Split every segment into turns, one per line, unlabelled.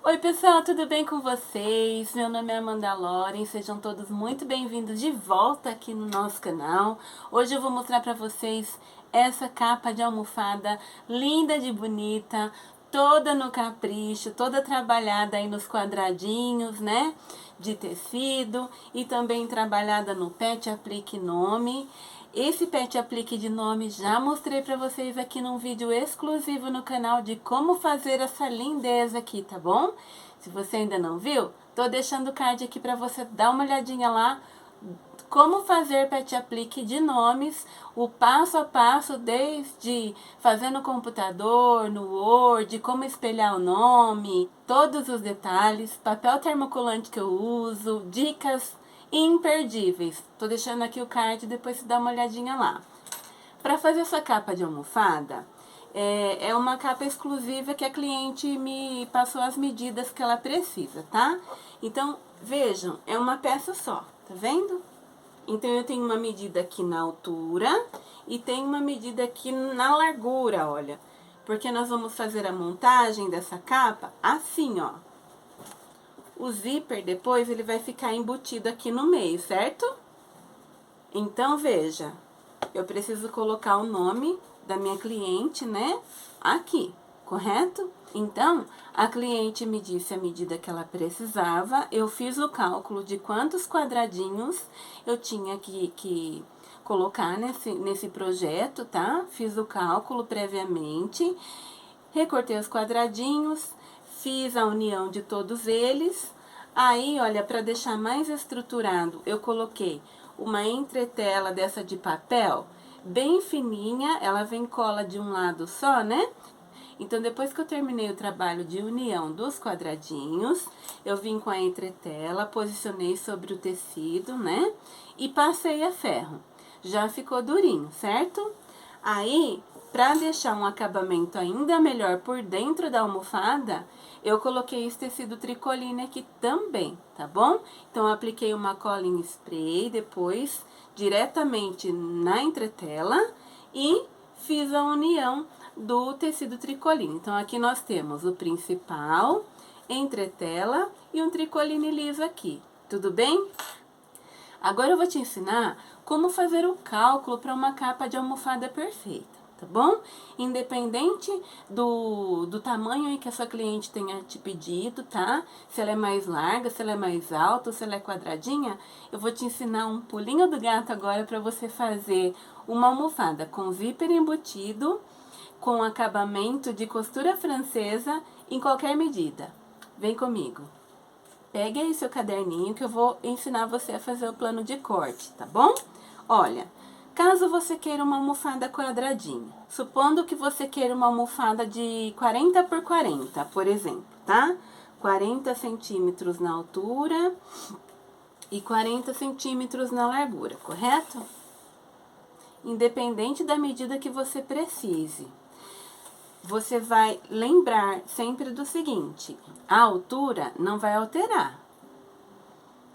Oi pessoal, tudo bem com vocês? Meu nome é Amanda Loren, sejam todos muito bem-vindos de volta aqui no nosso canal. Hoje eu vou mostrar para vocês essa capa de almofada linda de bonita, toda no capricho, toda trabalhada aí nos quadradinhos, né? De tecido e também trabalhada no pet aplique nome. Esse pet aplique de nome já mostrei para vocês aqui num vídeo exclusivo no canal de como fazer essa lindeza aqui, tá bom? Se você ainda não viu, tô deixando o card aqui para você dar uma olhadinha lá. Como fazer pet aplique de nomes, o passo a passo, desde fazer no computador, no Word, como espelhar o nome, todos os detalhes, papel termocolante que eu uso, dicas imperdíveis. Tô deixando aqui o card, depois você dá uma olhadinha lá. Para fazer essa capa de almofada, é uma capa exclusiva que a cliente me passou as medidas que ela precisa, tá? Então, vejam, é uma peça só, tá vendo? Então, eu tenho uma medida aqui na altura e tenho uma medida aqui na largura, olha. Porque nós vamos fazer a montagem dessa capa assim, ó. O zíper, depois, ele vai ficar embutido aqui no meio, certo? Então, veja, eu preciso colocar o nome da minha cliente, né? Aqui, correto? Então, a cliente me disse a medida que ela precisava, eu fiz o cálculo de quantos quadradinhos eu tinha que colocar nesse projeto, tá? Fiz o cálculo previamente, recortei os quadradinhos, fiz a união de todos eles. Aí, olha, para deixar mais estruturado, eu coloquei uma entretela dessa de papel, bem fininha, ela vem cola de um lado só, né? Então, depois que eu terminei o trabalho de união dos quadradinhos, eu vim com a entretela, posicionei sobre o tecido, né? E passei a ferro. Já ficou durinho, certo? Aí, para deixar um acabamento ainda melhor por dentro da almofada, eu coloquei esse tecido tricoline aqui também, tá bom? Então, eu apliquei uma cola em spray, depois diretamente na entretela e fiz a união do tecido tricoline. Então, aqui nós temos o principal, entretela e um tricoline liso aqui, tudo bem? Agora eu vou te ensinar como fazer o cálculo para uma capa de almofada perfeita, tá bom? Independente do tamanho em que a sua cliente tenha te pedido, tá? Se ela é mais larga, se ela é mais alta, se ela é quadradinha, eu vou te ensinar um pulinho do gato agora para você fazer uma almofada com zíper embutido, com acabamento de costura francesa em qualquer medida. Vem comigo. Pegue aí seu caderninho que eu vou ensinar você a fazer o plano de corte, tá bom? Olha, caso você queira uma almofada quadradinha, supondo que você queira uma almofada de 40 por 40, por exemplo, tá? 40 centímetros na altura e 40 centímetros na largura, correto? Independente da medida que você precise. Você vai lembrar sempre do seguinte, a altura não vai alterar,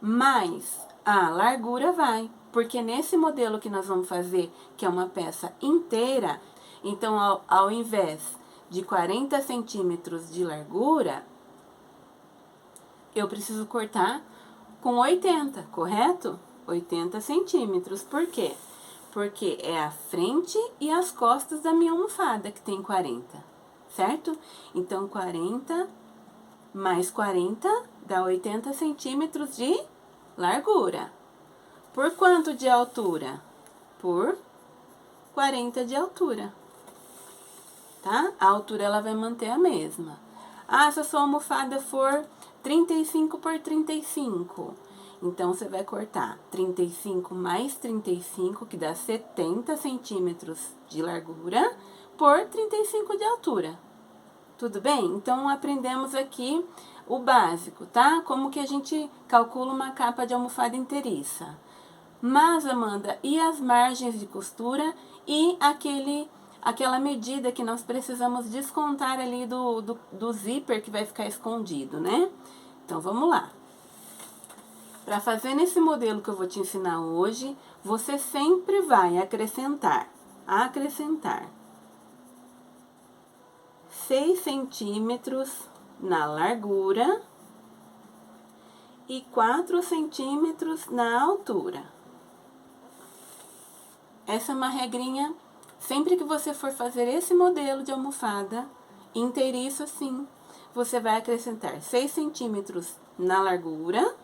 mas a largura vai, porque nesse modelo que nós vamos fazer, que é uma peça inteira, então ao invés de 40 centímetros de largura, eu preciso cortar com 80, correto? 80 centímetros, por quê? Porque é a frente e as costas da minha almofada que tem 40, certo? Então, 40 mais 40 dá 80 centímetros de largura. Por quanto de altura? Por 40 de altura, tá? A altura ela vai manter a mesma. Ah, se a sua almofada for 35 por 35, então, você vai cortar 35 mais 35, que dá 70 centímetros de largura, por 35 de altura. Tudo bem? Então, aprendemos aqui o básico, tá? Como que a gente calcula uma capa de almofada inteiriça. Mas, Amanda, e as margens de costura e aquela medida que nós precisamos descontar ali do zíper que vai ficar escondido, né? Então, vamos lá. Para fazer nesse modelo que eu vou te ensinar hoje, você sempre vai acrescentar 6 centímetros na largura e 4 centímetros na altura. Essa é uma regrinha, sempre que você for fazer esse modelo de almofada, inteiriço assim, você vai acrescentar 6 centímetros na largura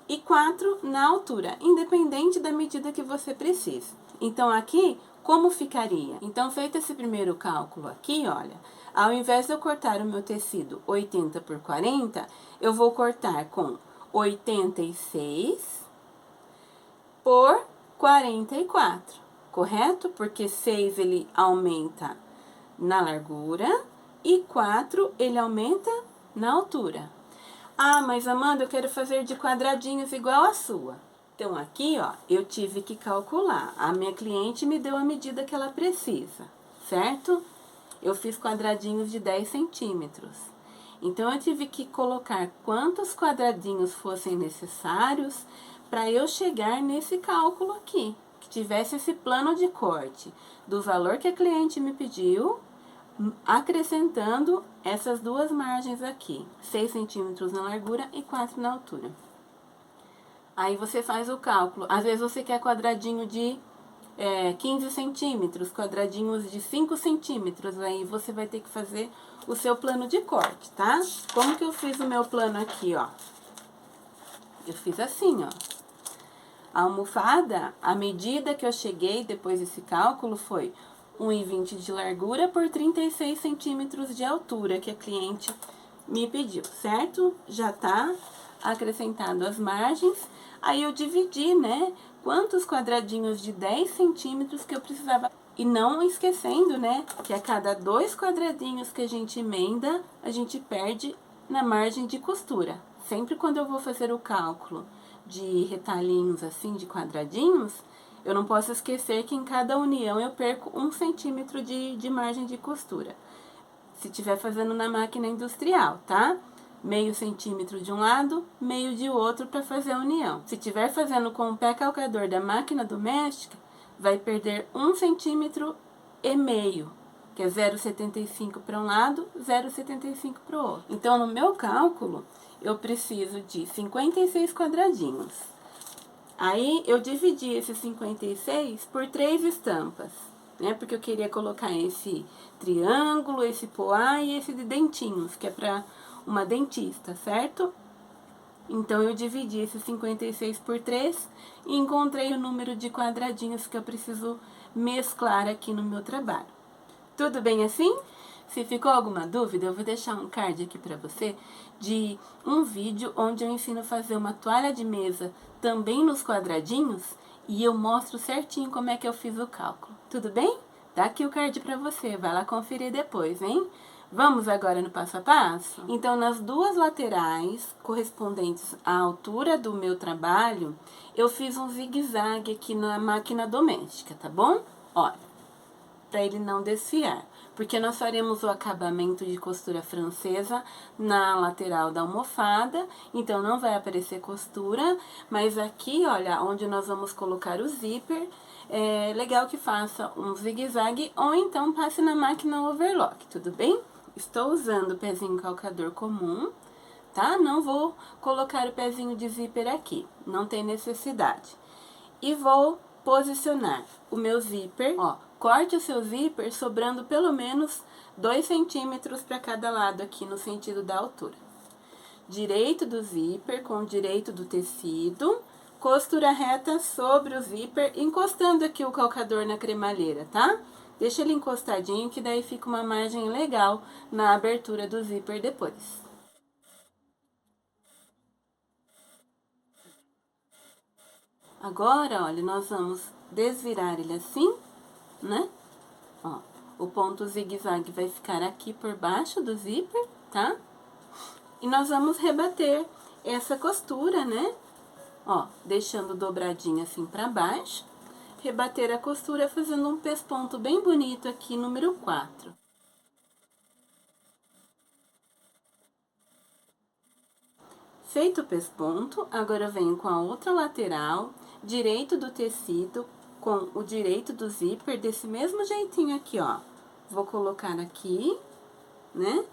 e 4 na altura, independente da medida que você precise. Então, aqui, como ficaria? Então, feito esse primeiro cálculo aqui, olha, ao invés de eu cortar o meu tecido 80 por 40, eu vou cortar com 86 por 44, correto? Porque 6 ele aumenta na largura e 4 ele aumenta na altura. Ah, mas Amanda, eu quero fazer de quadradinhos igual a sua. Então, aqui, ó, eu tive que calcular. A minha cliente me deu a medida que ela precisa, certo? Eu fiz quadradinhos de 10 centímetros. Então, eu tive que colocar quantos quadradinhos fossem necessários para eu chegar nesse cálculo aqui. Que tivesse esse plano de corte do valor que a cliente me pediu, acrescentando essas duas margens aqui, 6 centímetros na largura e 4 na altura. Aí você faz o cálculo. Às vezes você quer quadradinho de 15 centímetros, quadradinhos de 5 centímetros, aí você vai ter que fazer o seu plano de corte, tá? Como que eu fiz o meu plano aqui, ó? Eu fiz assim, ó. A almofada, a medida que eu cheguei depois desse cálculo foi 1,20 de largura por 36 centímetros de altura que a cliente me pediu, certo? Já tá acrescentado as margens. Aí eu dividi, né, quantos quadradinhos de 10 centímetros que eu precisava. E não esquecendo, né, que a cada 2 quadradinhos que a gente emenda, a gente perde na margem de costura. Sempre quando eu vou fazer o cálculo de retalhinhos assim, de quadradinhos, eu não posso esquecer que em cada união eu perco 1 centímetro de margem de costura. Se estiver fazendo na máquina industrial, tá? Meio centímetro de um lado, meio de outro para fazer a união. Se estiver fazendo com o pé calcador da máquina doméstica, vai perder 1,5 centímetro, que é 0,75 para um lado, 0,75 para o outro. Então, no meu cálculo, eu preciso de 56 quadradinhos. Aí, eu dividi esses 56 por 3 estampas, né? Porque eu queria colocar esse triângulo, esse poá e esse de dentinhos, que é para uma dentista, certo? Então, eu dividi esses 56 por 3 e encontrei o número de quadradinhos que eu preciso mesclar aqui no meu trabalho. Tudo bem assim? Se ficou alguma dúvida, eu vou deixar um card aqui para você de um vídeo onde eu ensino a fazer uma toalha de mesa também nos quadradinhos e eu mostro certinho como é que eu fiz o cálculo. Tudo bem? Tá aqui o card para você, vai lá conferir depois, hein? Vamos agora no passo a passo? Então, nas duas laterais correspondentes à altura do meu trabalho, eu fiz um zigue-zague aqui na máquina doméstica, tá bom? Olha, para ele não desfiar, porque nós faremos o acabamento de costura francesa na lateral da almofada, então não vai aparecer costura, mas aqui, olha, onde nós vamos colocar o zíper, é legal que faça um zigue-zague ou então passe na máquina overlock, tudo bem? Estou usando o pezinho calcador comum, tá? Não vou colocar o pezinho de zíper aqui, não tem necessidade. E vou posicionar o meu zíper, ó, corte o seu zíper sobrando pelo menos 2 centímetros para cada lado aqui no sentido da altura. Direito do zíper com o direito do tecido, costura reta sobre o zíper, encostando aqui o calcador na cremalheira, tá? Deixa ele encostadinho que daí fica uma margem legal na abertura do zíper depois. Agora, olha, nós vamos desvirar ele assim, né? Ó, o ponto zigue-zague vai ficar aqui por baixo do zíper, tá? E nós vamos rebater essa costura, né? Ó, deixando dobradinho assim pra baixo. Rebater a costura fazendo um pesponto bem bonito aqui, número 4. Feito o pesponto, agora eu venho com a outra lateral, direito do tecido, com o direito do zíper, desse mesmo jeitinho aqui, ó. Vou colocar aqui, né?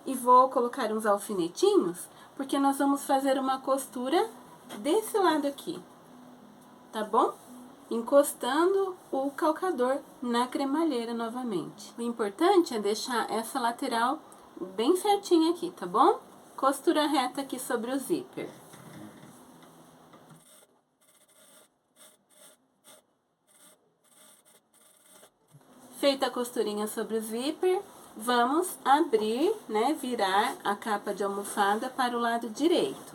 e vou colocar uns alfinetinhos, porque nós vamos fazer uma costura desse lado aqui, tá bom? Encostando o calcador na cremalheira novamente. O importante é deixar essa lateral bem certinha aqui, tá bom? Costura reta aqui sobre o zíper. Feita a costurinha sobre o zíper, vamos abrir, né, virar a capa de almofada para o lado direito.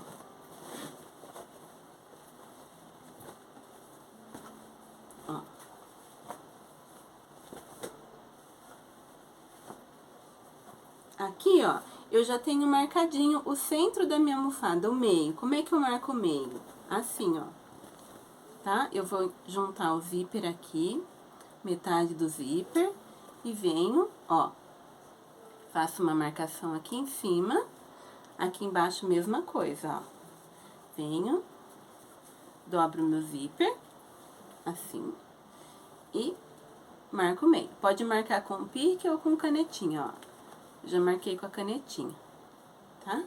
Ó. Aqui, ó, eu já tenho marcadinho o centro da minha almofada, o meio. Como é que eu marco o meio? Assim, ó. Tá? Eu vou juntar o zíper aqui, metade do zíper, e venho, ó, faço uma marcação aqui em cima, aqui embaixo mesma coisa, ó. Venho, dobro meu zíper, assim, e marco o meio. Pode marcar com pique ou com canetinha, ó. Já marquei com a canetinha, tá?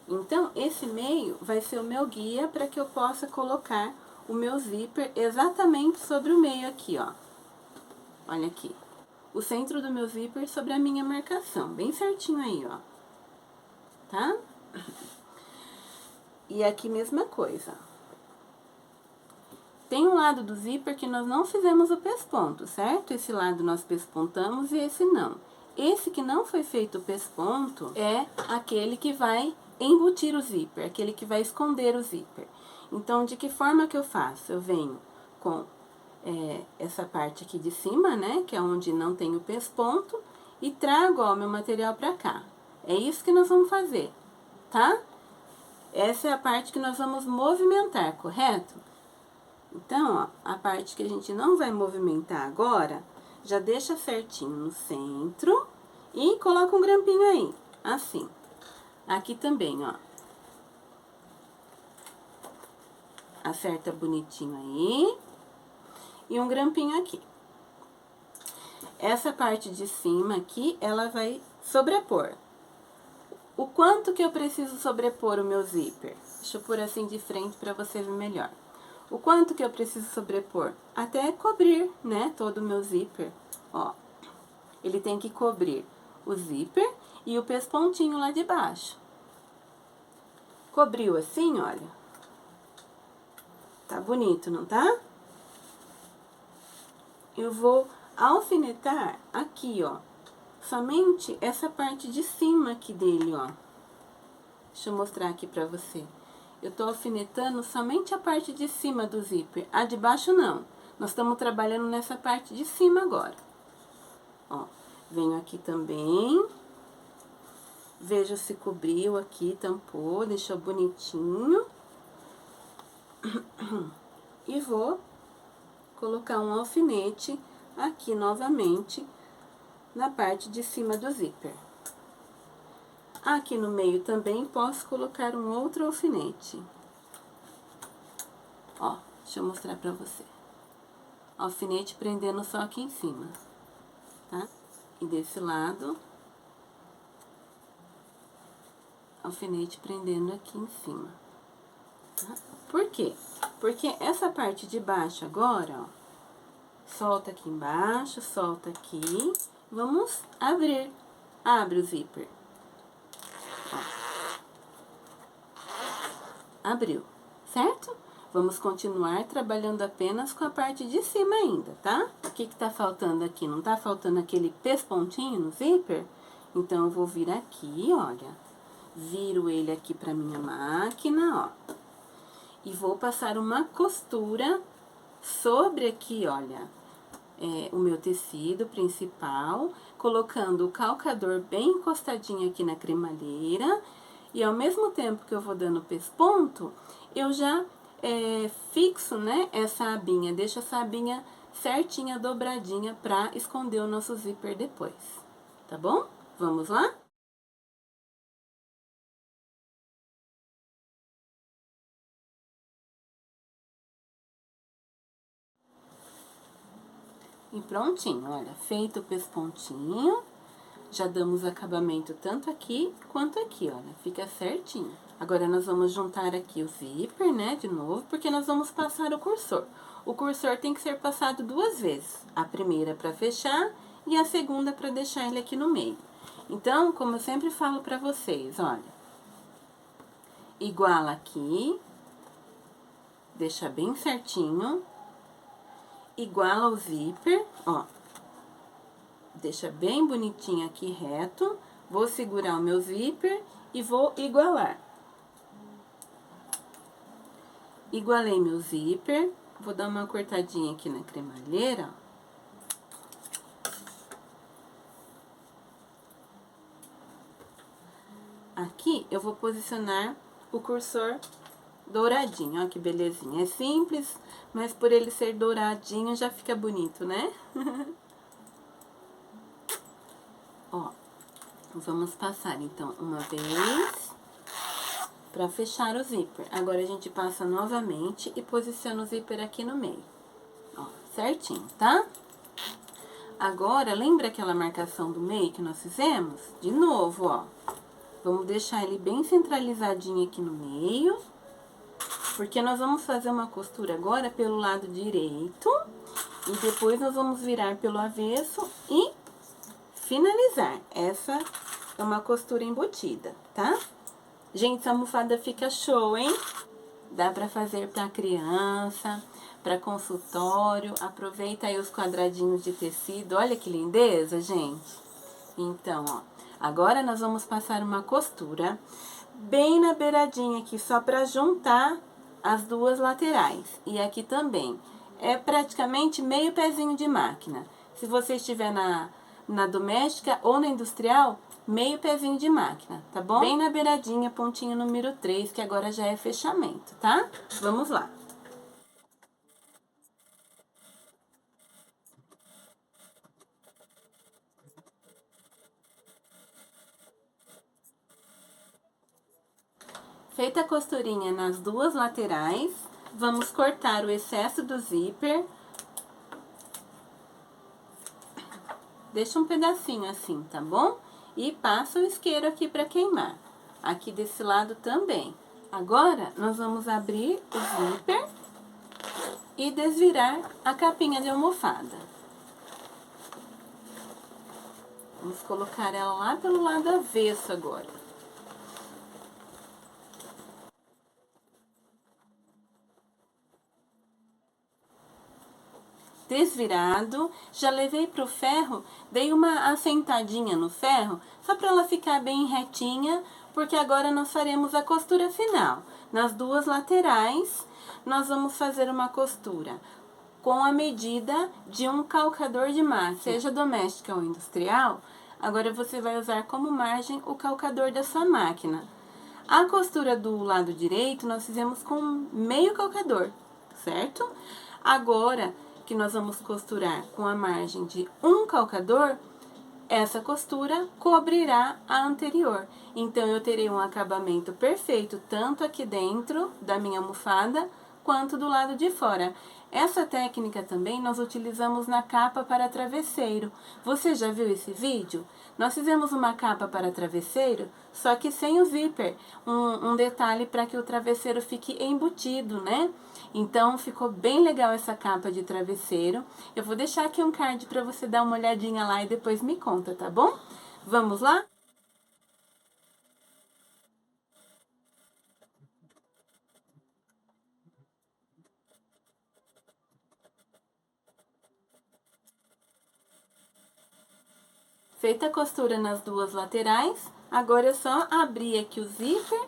Então, esse meio vai ser o meu guia para que eu possa colocar o meu zíper exatamente sobre o meio aqui, ó. Olha aqui. O centro do meu zíper sobre a minha marcação, bem certinho aí, ó. Tá? E aqui mesma coisa. Tem um lado do zíper que nós não fizemos o pesponto, certo? Esse lado nós pespontamos e esse não. Esse que não foi feito o pesponto é aquele que vai embutir o zíper, aquele que vai esconder o zíper. Então, de que forma que eu faço? Eu venho com essa parte aqui de cima, né, que é onde não tem o pesponto, e trago, ó, meu material pra cá. É isso que nós vamos fazer, tá? Essa é a parte que nós vamos movimentar, correto? Então, ó, a parte que a gente não vai movimentar agora, já deixa certinho no centro e coloca um grampinho aí, assim. Aqui também, ó. Acerta bonitinho aí. E um grampinho aqui. Essa parte de cima aqui, ela vai sobrepor. O quanto que eu preciso sobrepor o meu zíper? Deixa eu pôr assim de frente para você ver melhor. O quanto que eu preciso sobrepor? Até cobrir, né, todo o meu zíper. Ó, ele tem que cobrir o zíper e o pespontinho lá de baixo. Cobriu assim, olha. Tá bonito, não tá? Eu vou alfinetar aqui, ó, somente essa parte de cima aqui dele, ó. Deixa eu mostrar aqui pra você. Eu tô alfinetando somente a parte de cima do zíper, a de baixo não. Nós estamos trabalhando nessa parte de cima agora. Ó, venho aqui também, vejo se cobriu aqui, tampou, deixou bonitinho. E vou colocar um alfinete aqui novamente na parte de cima do zíper. Aqui no meio também posso colocar um outro alfinete. Ó, deixa eu mostrar pra você. Alfinete prendendo só aqui em cima, tá? E desse lado, alfinete prendendo aqui em cima, tá? Por quê? Porque essa parte de baixo agora, ó, solta aqui embaixo, solta aqui. Vamos abrir. Abre o zíper. Ó. Abriu, certo? Vamos continuar trabalhando apenas com a parte de cima ainda, tá? O que que tá faltando aqui? Não tá faltando aquele pespontinho no zíper? Então, eu vou vir aqui, olha. Viro ele aqui pra minha máquina, ó. E vou passar uma costura sobre aqui, olha, o meu tecido principal, colocando o calcador bem encostadinho aqui na cremalheira, e ao mesmo tempo que eu vou dando pesponto, eu já fixo, né, essa abinha, deixo essa abinha certinha, dobradinha, pra esconder o nosso zíper depois, tá bom? Vamos lá? E prontinho, olha, feito o pespontinho, Já damos acabamento tanto aqui quanto aqui, olha, fica certinho. Agora, nós vamos juntar aqui o zíper, né, de novo, porque nós vamos passar o cursor. O cursor tem que ser passado 2 vezes. A primeira para fechar e a segunda para deixar ele aqui no meio. Então, como eu sempre falo para vocês, olha, iguala aqui, deixa bem certinho, iguala o zíper, ó, deixa bem bonitinho aqui reto, vou segurar o meu zíper e vou igualar. Igualei meu zíper, vou dar uma cortadinha aqui na cremalheira, ó. Aqui eu vou posicionar o cursor douradinho, ó que belezinha. É simples, mas por ele ser douradinho já fica bonito, né? Ó, vamos passar então uma vez para fechar o zíper. Agora a gente passa novamente e posiciona o zíper aqui no meio. Ó, certinho, tá? Agora, lembra aquela marcação do meio que nós fizemos? De novo, ó. Vamos deixar ele bem centralizadinho aqui no meio, porque nós vamos fazer uma costura agora pelo lado direito, e depois nós vamos virar pelo avesso e finalizar. Essa é uma costura embutida, tá? Gente, essa almofada fica show, hein? Dá pra fazer pra criança, pra consultório. Aproveita aí os quadradinhos de tecido. Olha que lindeza, gente. Então, ó, agora nós vamos passar uma costura bem na beiradinha aqui, só pra juntar as duas laterais. E aqui também. É praticamente meio pezinho de máquina. Se você estiver na doméstica ou na industrial, meio pezinho de máquina, tá bom? Bem na beiradinha, pontinho número 3, que agora já é fechamento, tá? Vamos lá. Feita a costurinha nas duas laterais, vamos cortar o excesso do zíper. Deixa um pedacinho assim, tá bom? E passa o isqueiro aqui para queimar. Aqui desse lado também. Agora, nós vamos abrir o zíper e desvirar a capinha de almofada. Vamos colocar ela lá pelo lado avesso agora. Desvirado, já levei pro ferro, dei uma assentadinha no ferro, só para ela ficar bem retinha, porque agora nós faremos a costura final. Nas duas laterais, nós vamos fazer uma costura com a medida de um calcador de máquina, seja doméstica ou industrial. Agora você vai usar como margem o calcador da sua máquina. A costura do lado direito nós fizemos com meio calcador, certo? Agora que nós vamos costurar com a margem de um calcador, essa costura cobrirá a anterior. Então, eu terei um acabamento perfeito, tanto aqui dentro da minha almofada, quanto do lado de fora. Essa técnica também nós utilizamos na capa para travesseiro. Você já viu esse vídeo? Nós fizemos uma capa para travesseiro, só que sem o zíper. Um detalhe para que o travesseiro fique embutido, né? Então, ficou bem legal essa capa de travesseiro. Eu vou deixar aqui um card para você dar uma olhadinha lá e depois me conta, tá bom? Vamos lá? Feita a costura nas duas laterais, agora é só abrir aqui o zíper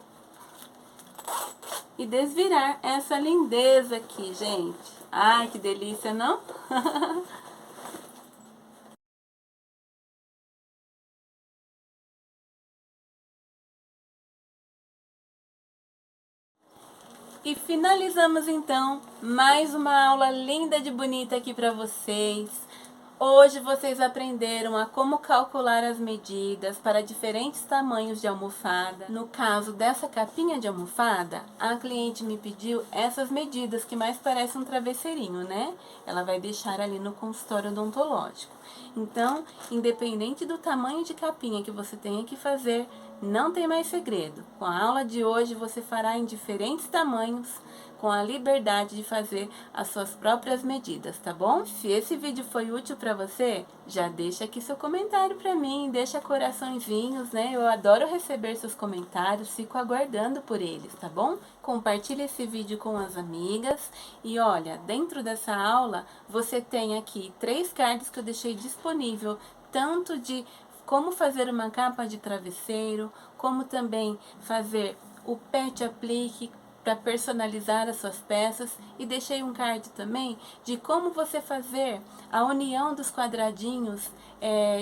e desvirar essa lindeza aqui, gente. Ai, que delícia, não? E finalizamos então mais uma aula linda de bonita aqui pra vocês. Hoje vocês aprenderam a como calcular as medidas para diferentes tamanhos de almofada. No caso dessa capinha de almofada, a cliente me pediu essas medidas que mais parecem um travesseirinho, né? Ela vai deixar ali no consultório odontológico. Então, independente do tamanho de capinha que você tenha que fazer, não tem mais segredo. Com a aula de hoje você fará em diferentes tamanhos, com a liberdade de fazer as suas próprias medidas, tá bom? Se esse vídeo foi útil para você, já deixa aqui seu comentário para mim, deixa coraçõezinhos, né? Eu adoro receber seus comentários, fico aguardando por eles, tá bom? Compartilhe esse vídeo com as amigas e olha, dentro dessa aula você tem aqui 3 cards que eu deixei disponível, tanto de como fazer uma capa de travesseiro, como também fazer o pet aplique para personalizar as suas peças, e deixei um card também de como você fazer a união dos quadradinhos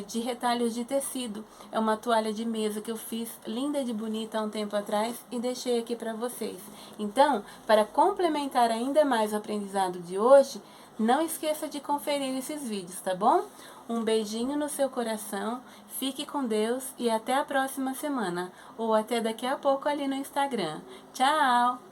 de retalhos de tecido. É uma toalha de mesa que eu fiz linda de bonita há um tempo atrás e deixei aqui para vocês. Então, para complementar ainda mais o aprendizado de hoje, não esqueça de conferir esses vídeos, tá bom? Um beijinho no seu coração, fique com Deus e até a próxima semana, ou até daqui a pouco ali no Instagram. Tchau!